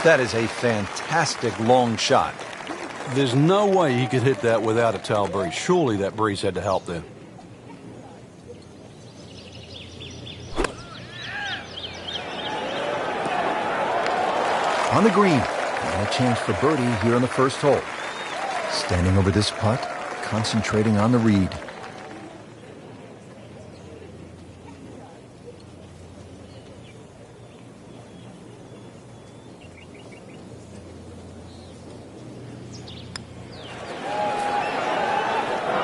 That is a fantastic long shot. There's no way he could hit that without a tail breeze. Surely that breeze had to help there. On the green, and a chance for birdie here on the first hole. Standing over this putt, concentrating on the read.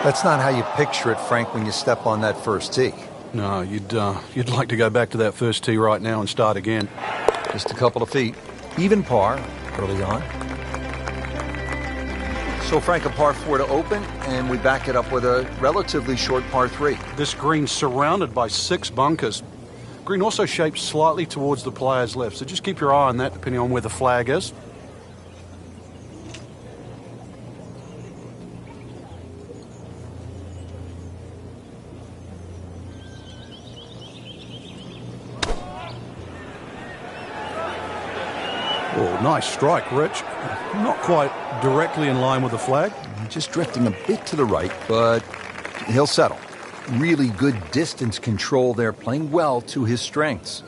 That's not how you picture it, Frank, when you step on that first tee. No, you'd like to go back to that first tee right now and start again. Just a couple of feet. Even par early on. So, Frank, a par 4 to open, and we back it up with a relatively short par 3. This green's surrounded by 6 bunkers. Green also shaped slightly towards the player's left, so just keep your eye on that depending on where the flag is. Oh, nice strike, Rich. Not quite directly in line with the flag. Just drifting a bit to the right, but he'll settle. Really good distance control there, playing well to his strengths.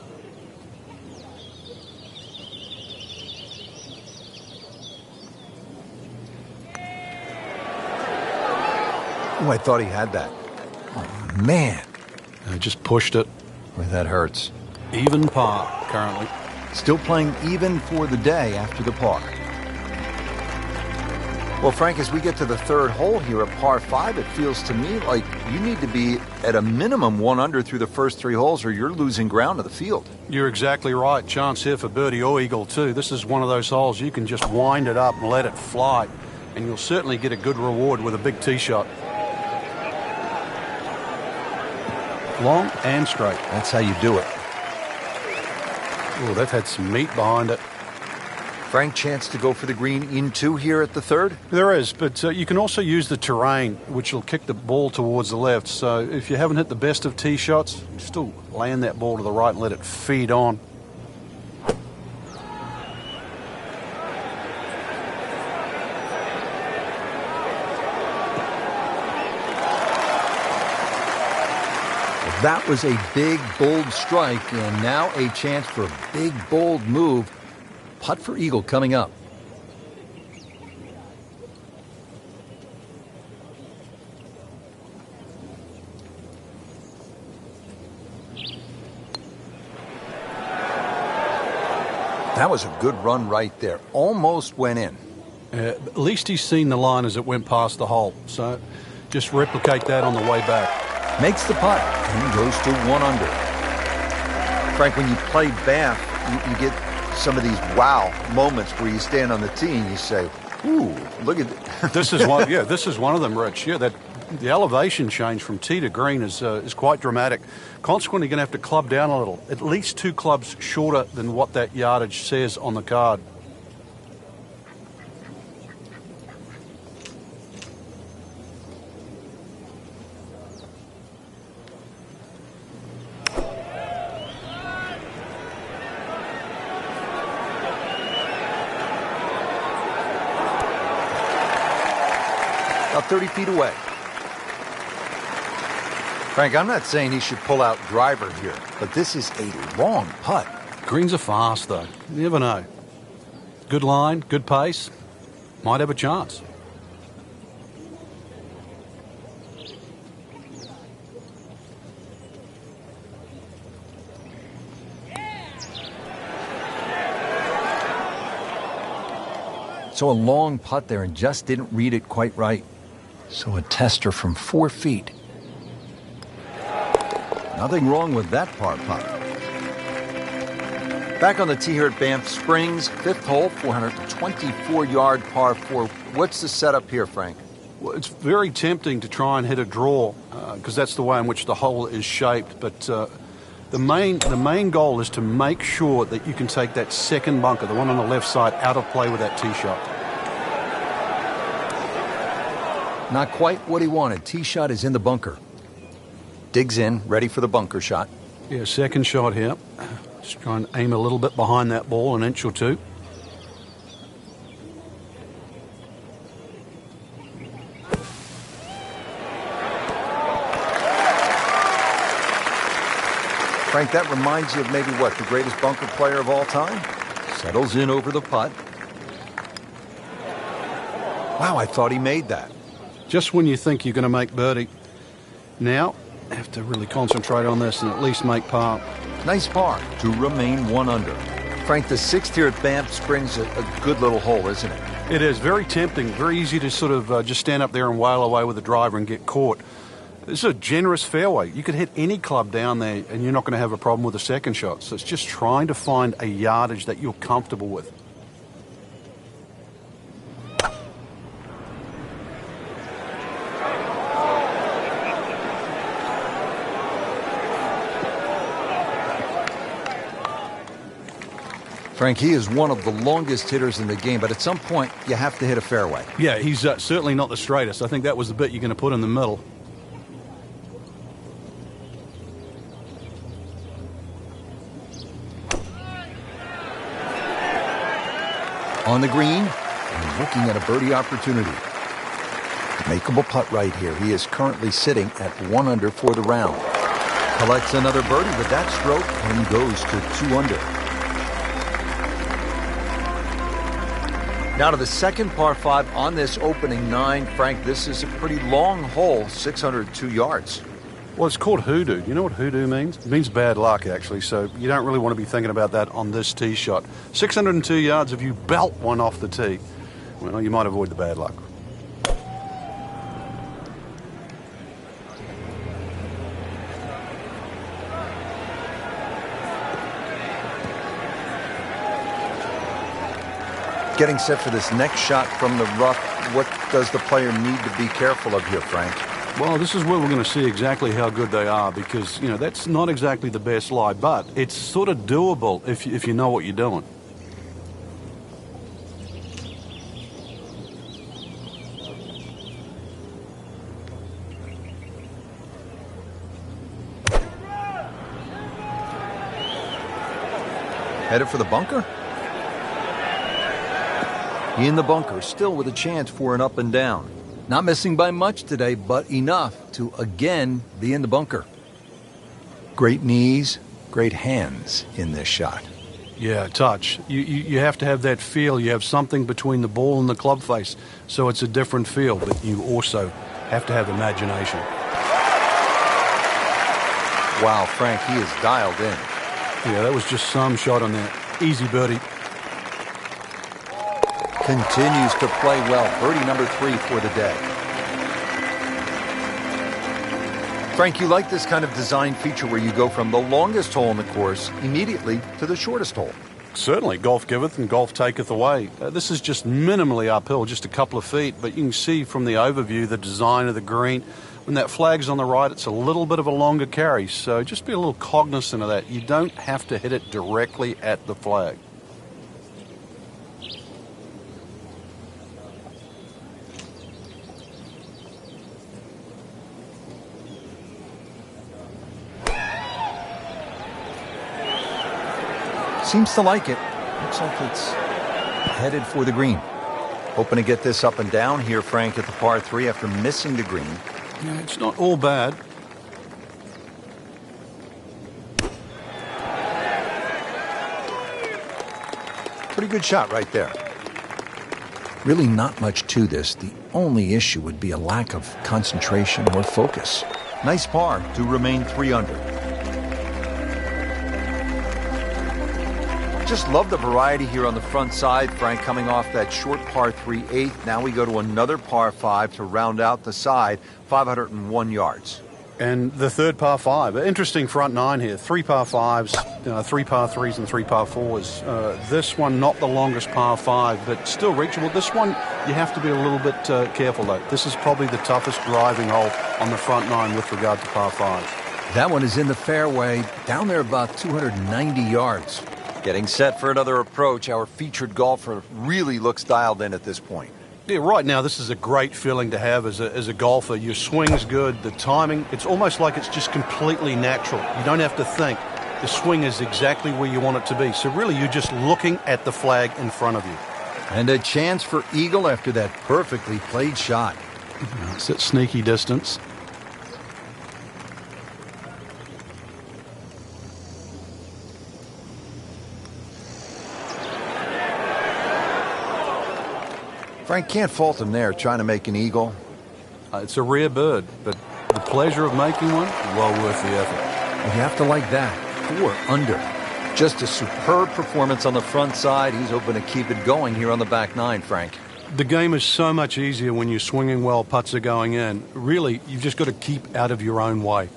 Oh, I thought he had that. Oh, man. I just pushed it. Boy, that hurts. Even par, currently. Still playing even for the day after the par. Well, Frank, as we get to the third hole here at par 5, it feels to me like you need to be at a minimum 1 under through the first 3 holes or you're losing ground to the field. You're exactly right. Chance here for birdie or eagle, too. This is one of those holes you can just wind it up and let it fly, and you'll certainly get a good reward with a big tee shot. Long and straight. That's how you do it. Oh, they've had some meat behind it. Frank, chance to go for the green in 2 here at the third? There is, but you can also use the terrain, which will kick the ball towards the left. So if you haven't hit the best of tee shots, still land that ball to the right and let it feed on. That was a big, bold strike, and now a chance for a big, bold move. Putt for eagle coming up. That was a good run right there. Almost went in. At least he's seen the line as it went past the hole. So just replicate that on the way back. Makes the putt and goes to 1 under. Frank, when you play Banff, you get some of these wow moments where you stand on the tee and you say, ooh, look at that. This is one, yeah, this is one of them, Rich. Yeah, the elevation change from tee to green is quite dramatic. Consequently, you're going to have to club down a little, at least 2 clubs shorter than what that yardage says on the card. About 30 feet away. Frank, I'm not saying he should pull out driver here, but this is a long putt. Greens are fast, though. You never know. Good line, good pace. Might have a chance. So a long putt there and just didn't read it quite right. So a tester from 4 feet. Nothing wrong with that par putt. Back on the tee here at Banff Springs, 5th hole, 424-yard par 4. What's the setup here, Frank? Well, it's very tempting to try and hit a draw because that's the way in which the hole is shaped. But the main goal is to make sure that you can take that second bunker, the one on the left side, out of play with that tee shot. Not quite what he wanted. Tee shot is in the bunker. Digs in, ready for the bunker shot. Yeah, second shot here. Just try and aim a little bit behind that ball, an inch or 2. Frank, that reminds you of maybe what, the greatest bunker player of all time? Settles in over the putt. Wow, I thought he made that. Just when you think you're going to make birdie. Now, have to really concentrate on this and at least make par. Nice par to remain 1 under. Frank, the 6th here at Banff Springs, a good little hole, isn't it? It is very tempting, very easy to sort of just stand up there and wail away with the driver and get caught. This is a generous fairway. You could hit any club down there and you're not going to have a problem with the second shot. So it's just trying to find a yardage that you're comfortable with. Frank, he is one of the longest hitters in the game, but at some point, you have to hit a fairway. Yeah, he's certainly not the straightest. I think that was the bit you're going to put in the middle. On the green, and looking at a birdie opportunity. Makeable putt right here. He is currently sitting at 1 under for the round. Collects another birdie with that stroke and goes to 2 under. Now to the second par 5 on this opening 9. Frank, this is a pretty long hole, 602 yards. Well, it's called hoodoo. Do you know what hoodoo means? It means bad luck, actually, so you don't really want to be thinking about that on this tee shot. 602 yards, if you belt one off the tee, well, you might avoid the bad luck. Getting set for this next shot from the rough, what does the player need to be careful of here, Frank? Well, this is where we're going to see exactly how good they are because, you know, that's not exactly the best lie, but it's sort of doable if you know what you're doing. Headed for the bunker? In the bunker, still with a chance for an up and down. Not missing by much today, but enough to again be in the bunker. Great knees, great hands in this shot. Yeah, touch. You have to have that feel. You have something between the ball and the club face, so it's a different feel, but you also have to have imagination. Wow, Frank, he is dialed in. Yeah, that was just some shot on that. Easy birdie. Continues to play well. Birdie number 3 for the day. Frank, you like this kind of design feature where you go from the longest hole in the course immediately to the shortest hole. Certainly, golf giveth and golf taketh away. This is just minimally uphill, just a couple of feet, but you can see from the overview the design of the green. When that flag's on the right, it's a little bit of a longer carry, so just be a little cognizant of that. You don't have to hit it directly at the flag. Seems to like it. Looks like it's headed for the green. Hoping to get this up and down here, Frank, at the par 3 after missing the green. Yeah, it's not all bad. Pretty good shot right there. Really not much to this. The only issue would be a lack of concentration or focus. Nice par to remain 3 under. Just love the variety here on the front side, Frank, coming off that short par 3 8th. Now we go to another par 5 to round out the side, 501 yards. And the third par 5. Interesting front 9 here. 3 par 5s, 3 par 3s, and 3 par 4s. This one, not the longest par 5, but still reachable. This one, you have to be a little bit careful, though. This is probably the toughest driving hole on the front 9 with regard to par 5s. That one is in the fairway, down there about 290 yards. Getting set for another approach. Our featured golfer really looks dialed in at this point. Yeah, right now this is a great feeling to have as a golfer. Your swing's good, the timing, it's almost like it's just completely natural. You don't have to think. The swing is exactly where you want it to be. So really you're just looking at the flag in front of you. And a chance for eagle after that perfectly played shot. It's at sneaky distance. Frank can't fault him there, trying to make an eagle. It's a rare bird, but the pleasure of making one, well worth the effort. You have to like that. 4 under. Just a superb performance on the front side. He's hoping to keep it going here on the back 9, Frank. The game is so much easier when you're swinging well, putts are going in. Really, you've just got to keep out of your own way.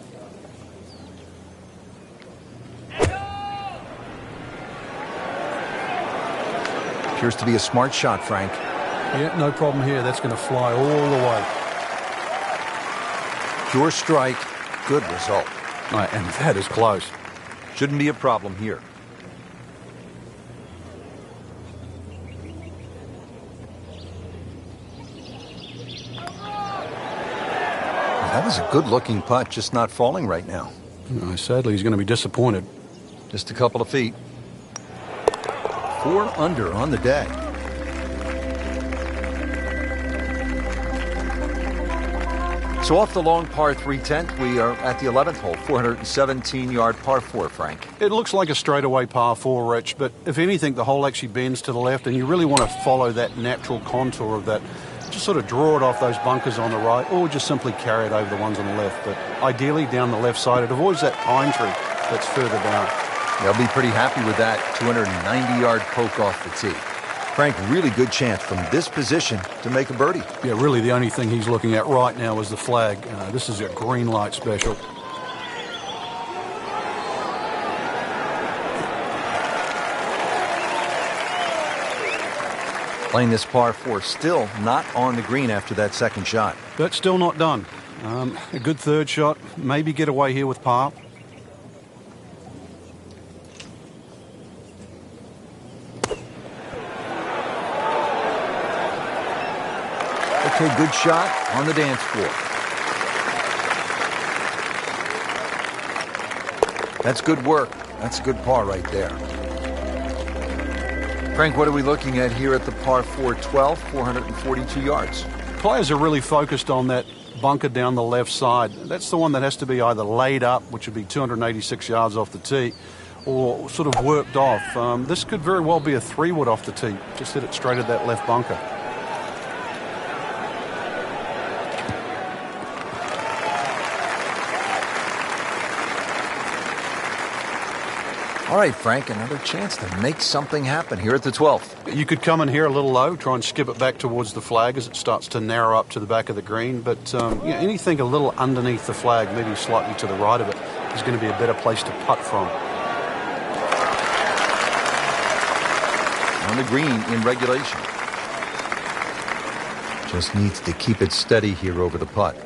Appears to be a smart shot, Frank. Yeah, no problem here. That's going to fly all the way. Pure strike. Good result. And that is close. Shouldn't be a problem here. That was a good-looking putt, just not falling right now. Sadly, he's going to be disappointed. Just a couple of feet. 4 under on the day. So off the long par 3 10th, we are at the 11th hole, 417-yard par 4, Frank. It looks like a straightaway par 4, Rich, but if anything, the hole actually bends to the left, and you really want to follow that natural contour of that. Just sort of draw it off those bunkers on the right, or just simply carry it over the ones on the left. But ideally, down the left side, it avoids that pine tree that's further down. They'll be pretty happy with that 290-yard poke off the tee. Frank, really good chance from this position to make a birdie. Yeah, really the only thing he's looking at right now is the flag. This is a green light special. Playing this par 4, still not on the green after that second shot. But still not done. A good third shot. Maybe get away here with par. Okay, good shot on the dance floor. That's good work. That's a good par right there. Frank, what are we looking at here at the par 4 12, 442 yards? Players are really focused on that bunker down the left side. That's the one that has to be either laid up, which would be 286 yards off the tee, or sort of worked off. This could very well be a 3-wood off the tee. Just hit it straight at that left bunker. All right, Frank, another chance to make something happen here at the 12th. You could come in here a little low, try and skip it back towards the flag as it starts to narrow up to the back of the green. But anything a little underneath the flag, maybe slightly to the right of it, is going to be a better place to putt from. On the green in regulation. Just needs to keep it steady here over the putt.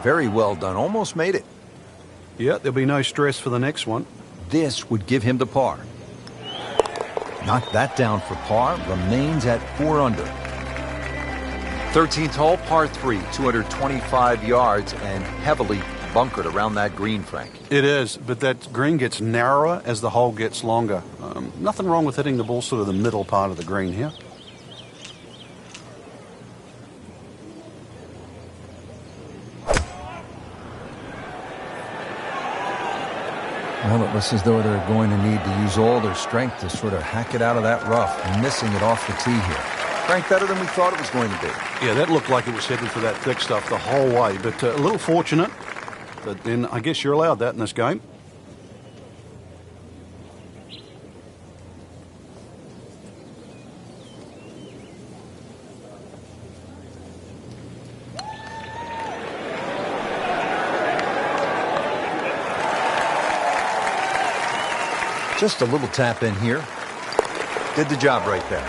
Very well done. Almost made it. Yeah, there'll be no stress for the next one. This would give him the par. Knocked that down for par. Remains at 4 under. 13th hole, par 3, 225 yards and heavily bunkered around that green, Frank. It is, but that green gets narrower as the hole gets longer. Nothing wrong with hitting the ball sort of the middle part of the green here. Well, it looks as though they're going to need to use all their strength to sort of hack it out of that rough, missing it off the tee here. Frank, better than we thought it was going to be. Yeah, that looked like it was heading for that thick stuff the whole way, but a little fortunate. But then I guess you're allowed that in this game. Just a little tap in here. Did the job right there.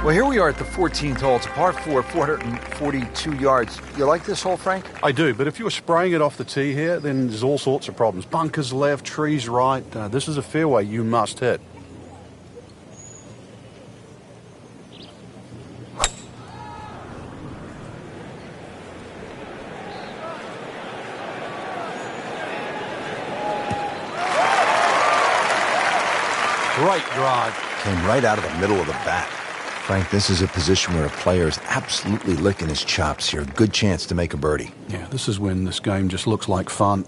Well, here we are at the 14th hole. It's a par 4, 442 yards. You like this hole, Frank? I do, but if you were spraying it off the tee here, then there's all sorts of problems. Bunkers left, trees right. This is a fairway you must hit. Great drive. Came right out of the middle of the bat. Frank, this is a position where a player is absolutely licking his chops here. Good chance to make a birdie. Yeah, this is when this game just looks like fun.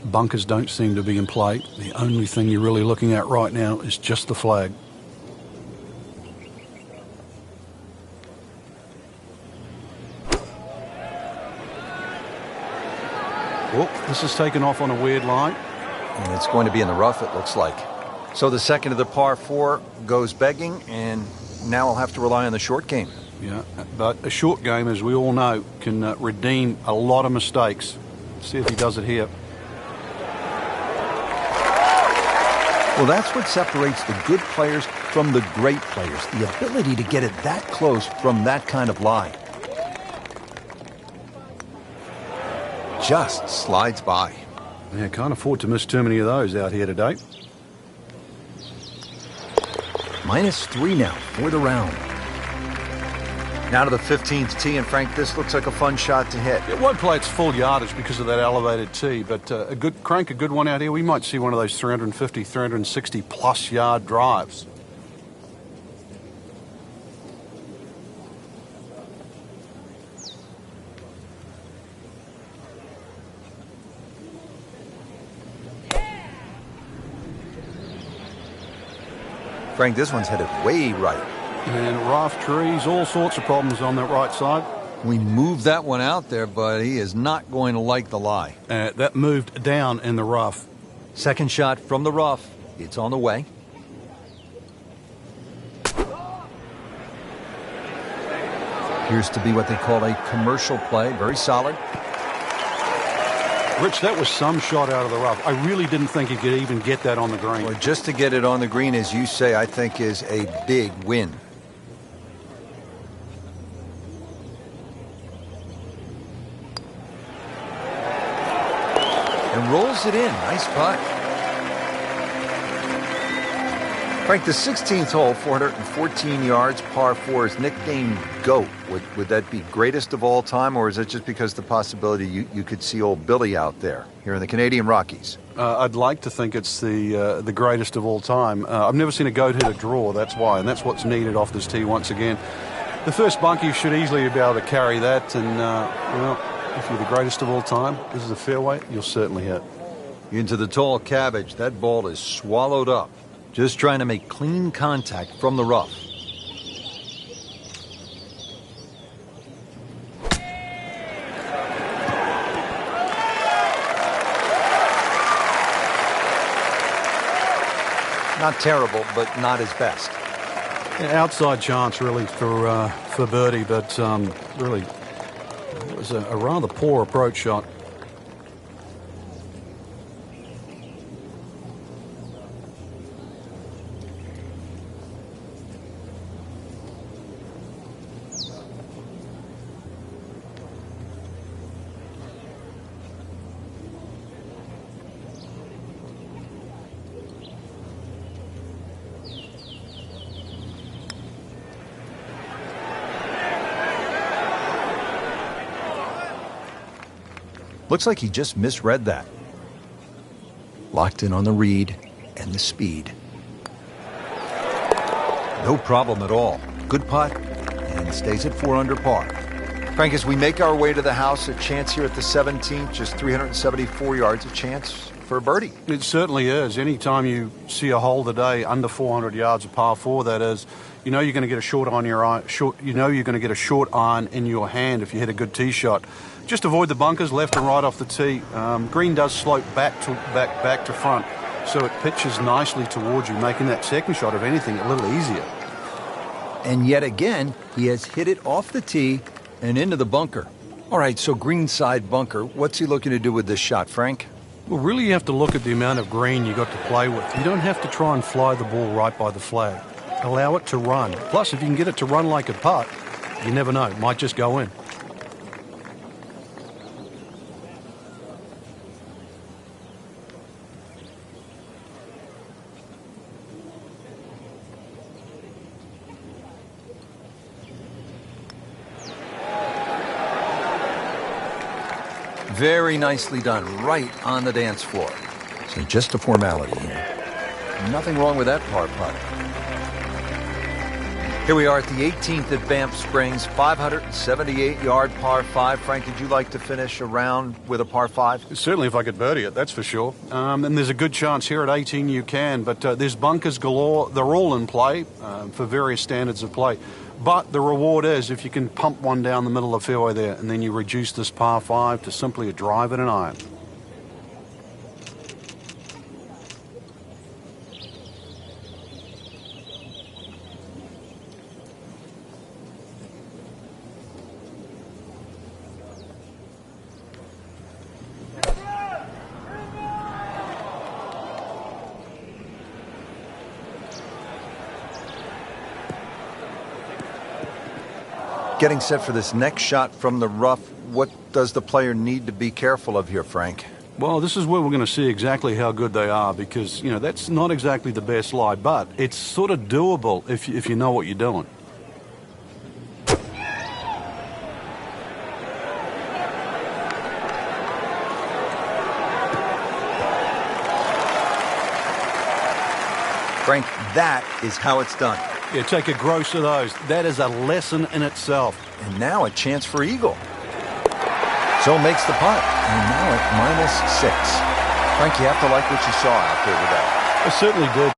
Bunkers don't seem to be in play. The only thing you're really looking at right now is just the flag. Oh, this is taken off on a weird line. And it's going to be in the rough, it looks like. So the second of the par 4 goes begging, and now I'll have to rely on the short game. Yeah, but a short game, as we all know, can redeem a lot of mistakes. Let's see if he does it here. Well, that's what separates the good players from the great players, the ability to get it that close from that kind of lie. Just slides by. Yeah, can't afford to miss too many of those out here today. -3 now for the round. Now to the 15th tee, and Frank, this looks like a fun shot to hit. It won't play its full yardage because of that elevated tee, but a good one out here. We might see one of those 350, 360 plus yard drives. Frank, this one's headed way right. And rough trees, all sorts of problems on that right side. We moved that one out there, but he is not going to like the lie. That moved down in the rough. Second shot from the rough. It's on the way. Appears to be what they call a commercial play. Very solid. Rich, that was some shot out of the rough. I really didn't think he could even get that on the green. Well, just to get it on the green, as you say, I think is a big win. And rolls it in. Nice putt. Frank, the 16th hole, 414 yards, par 4, is nicknamed GOAT. Would that be greatest of all time, or is it just because the possibility you could see old Billy out there here in the Canadian Rockies? I'd like to think it's the greatest of all time. I've never seen a GOAT hit a draw, that's why, and that's what's needed off this tee once again. The first bunker, you should easily be able to carry that, and, well, if you're the greatest of all time, this is a fairway, you'll certainly hit. Into the tall cabbage. That ball is swallowed up. Just trying to make clean contact from the rough. Not terrible, but not his best. Yeah, outside chance, really, for birdie, but really, it was a rather poor approach shot. Looks like he just misread that. Locked in on the read and the speed. No problem at all. Good putt, and stays at 4 under par. Frank, as we make our way to the house, a chance here at the 17th, just 374 yards, a chance for a birdie. It certainly is. Anytime you see a hole today under 400 yards of par 4, that is, you know you're going to get a short on your iron. You know you're going to get a short iron in your hand if you hit a good tee shot. Just avoid the bunkers left and right off the tee. Green does slope back to front, so it pitches nicely towards you, making that second shot, if anything, a little easier. And yet again, he has hit it off the tee and into the bunker. All right, so green side bunker. What's he looking to do with this shot, Frank? Well, really you have to look at the amount of green you got to play with. You don't have to try and fly the ball right by the flag. Allow it to run. Plus, if you can get it to run like a putt, you never know. It might just go in. Very nicely done, right on the dance floor. So just a formality here. Nothing wrong with that par putt. Here we are at the 18th at Banff Springs, 578-yard par 5. Frank, did you like to finish a round with a par 5? Certainly if I could birdie it, that's for sure. And there's a good chance here at 18 you can, but there's bunkers galore. They're all in play for various standards of play. But the reward is if you can pump one down the middle of the fairway there, and then you reduce this par 5 to simply a drive and an iron. Getting set for this next shot from the rough, what does the player need to be careful of here, Frank? Well, this is where we're going to see exactly how good they are because, you know, that's not exactly the best lie, but it's sort of doable if you know what you're doing. Frank, that is how it's done. Yeah, take a gross of those. That is a lesson in itself. And now a chance for eagle. So makes the putt. And now at -6. Frank, you have to like what you saw out there today. I certainly did.